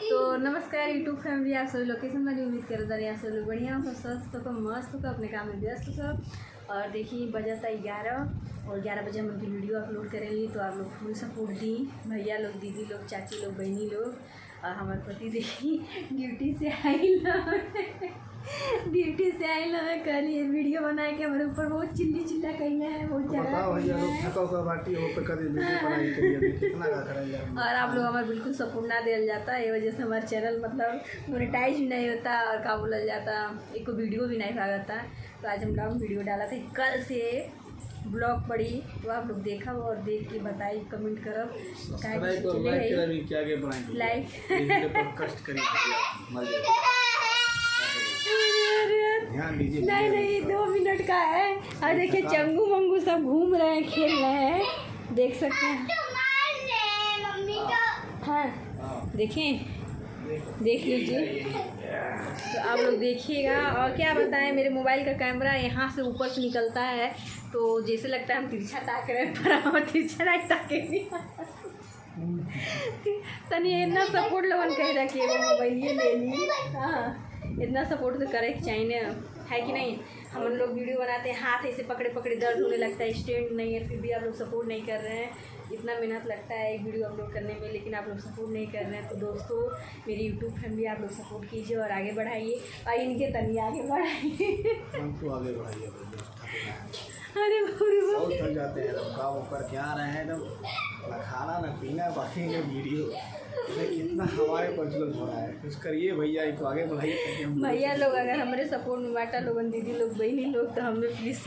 तो नमस्कार YouTube family, आप सभी लोकेशन में उम्मीद कर रहे हैं सभी लोग बढ़िया हो, स्वस्थ हो, मस्त हो, अपने काम में व्यस्त हो सब। और देखिए बजा था 11 और 11 बजे हम उनकी वीडियो अपलोड करेंगे, तो आप लोग फुल सपोर्ट दी, भैया लोग, दीदी लोग, चाची लोग, बहनी लोग। और हमारे पति देखिए ड्यूटी से आई ना कल ये वीडियो बनाए के हमारे ऊपर बहुत चिल्ला कहना है, बहुत ज़्यादा। और आप लोग हमारे बिल्कुल सपोर्ट ना दिया जाता है, ये वजह से हमारा चैनल मतलब मोनेटाइज भी नहीं होता और का बोला जाता, एक को वीडियो भी नहीं भागता। तो आज हम लोग वीडियो डाला था, कल से ब्लॉग पड़ी, तो आप लोग देखा और देख के बताई, कमेंट करब, लाइक नहीं 2 मिनट का है। और देखिए चंगू मंगू सब घूम रहे हैं, खेल रहे हैं, देख सकते हैं। हाँ देखें, देख लीजिए, तो आप लोग देखिएगा। और क्या बताएं, मेरे मोबाइल का कैमरा यहाँ से ऊपर से निकलता है, तो जैसे लगता है हम तिरछा ताक रहे हैं, पर हम तिरछा नहीं ताकेंगे। तनी इतना सपोर्ट लोगन कह रहा कि वो मोबाइल ये ले ली। हाँ इतना सपोर्ट तो करे चाहिए, है कि नहीं। हम लोग वीडियो बनाते हैं, हाथ ऐसे पकड़े पकड़े दर्द होने लगता है, स्टैंड नहीं है, फिर भी आप लोग सपोर्ट नहीं कर रहे हैं। इतना मेहनत लगता है एक वीडियो अपलोड करने में, लेकिन आप लोग सपोर्ट नहीं कर रहे हैं। तो दोस्तों मेरी यूट्यूब फैमिली, आप लोग सपोर्ट कीजिए और आगे बढ़ाइए, और इनके तनी आगे बढ़ाइए। अरे बहुत थक जाते हैं, काम करके आ रहे हैं, ना खाना ना पीना, बाकी का वीडियो कितना हमारे प्रचलन हो रहा है। कुछ करिए भैया, एक आगे बढ़ाइए। भैया लोग अगर हमारे सपोर्ट में बाटा लोगन, दीदी लोग, बहनी लोग, तो हमें प्लीज़